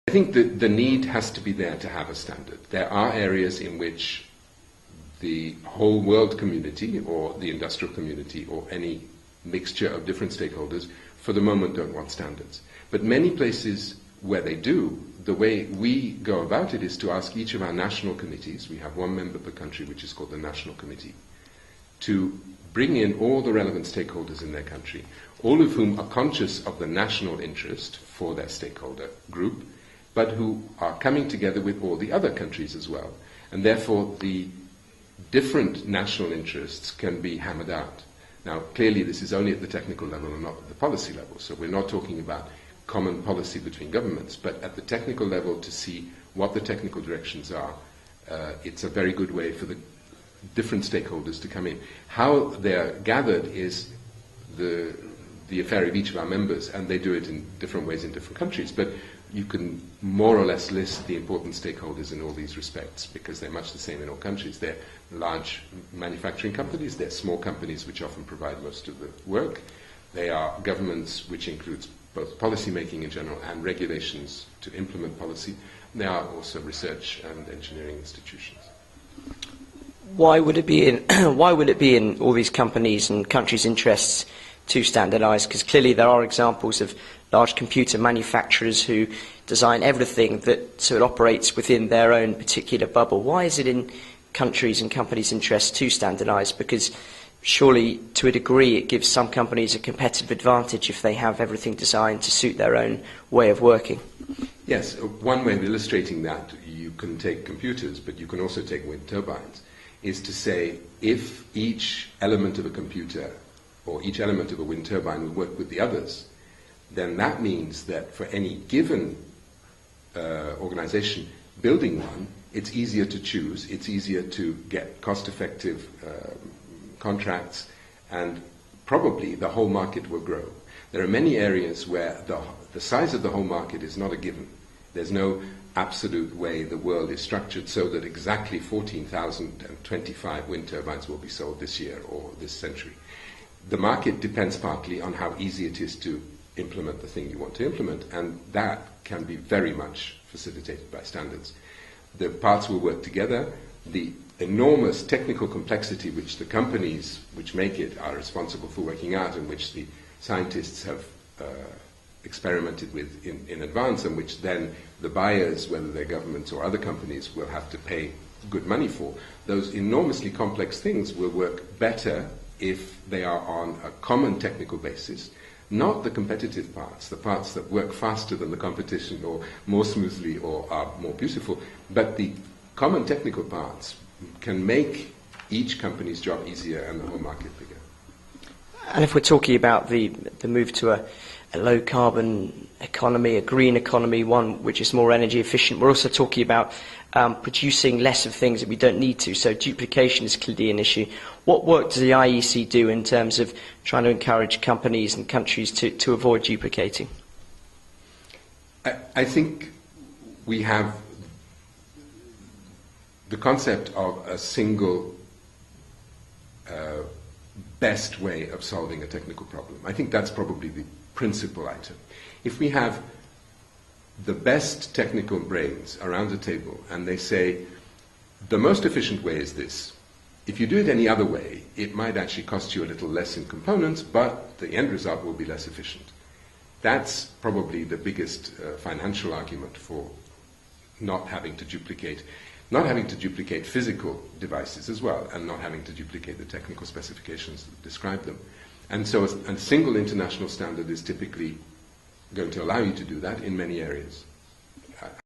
I think that the need has to be there to have a standard. There are areas in which the whole world community or the industrial community or any mixture of different stakeholders for the moment don't want standards. But many places where they do, the way we go about it is to ask each of our national committees, we have one member per country which is called the National Committee, to bring in all the relevant stakeholders in their country, all of whom are conscious of the national interest for their stakeholder group, but who are coming together with all the other countries as well. And therefore the different national interests can be hammered out. Now, clearly this is only at the technical level and not at the policy level, so we're not talking about common policy between governments, but at the technical level to see what the technical directions are, it's a very good way for the different stakeholders to come in. How they're gathered is the affair of each of our members, and they do it in different ways in different countries, but you can more or less list the important stakeholders in all these respects, because they're much the same in all countries. They're large manufacturing companies, they're small companies which often provide most of the work, they are governments, which includes both policy making in general and regulations to implement policy. They are also research and engineering institutions. Why would it be in all these companies and countries' interests to standardise? Because clearly there are examples of large computer manufacturers who design everything so it operates within their own particular bubble. Why is it in countries and companies' interests to standardise? Because surely, to a degree, it gives some companies a competitive advantage if they have everything designed to suit their own way of working. Yes, one way of illustrating that, you can take computers, but you can also take wind turbines, is to say if each element of a computer or each element of a wind turbine will work with the others, then that means that for any given organization building one, it's easier to choose, it's easier to get cost-effective contracts, and probably the whole market will grow. There are many areas where the size of the whole market is not a given. There's no absolute way the world is structured so that exactly 14,025 wind turbines will be sold this year or this century. The market depends partly on how easy it is to implement the thing you want to implement, and that can be very much facilitated by standards. The parts will work together. The enormous technical complexity which the companies which make it are responsible for working out, and which the scientists have experimented with in advance, and which then the buyers, whether they're governments or other companies, will have to pay good money for. Those enormously complex things will work better if they are on a common technical basis, not the competitive parts, the parts that work faster than the competition or more smoothly or are more beautiful, but the common technical parts can make each company's job easier and the whole market bigger. And if we're talking about the move to a low-carbon economy, a green economy, one which is more energy efficient, we're also talking about producing less of things that we don't need to, so duplication is clearly an issue. What work does the IEC do in terms of trying to encourage companies and countries to avoid duplicating? I think we have the concept of a single best way of solving a technical problem. I think that's probably the principal item. If we have the best technical brains around the table and they say, the most efficient way is this. If you do it any other way, it might actually cost you a little less in components, but the end result will be less efficient. That's probably the biggest financial argument for not having to duplicate physical devices as well, and not having to duplicate the technical specifications that describe them. And so a single international standard is typically going to allow you to do that in many areas.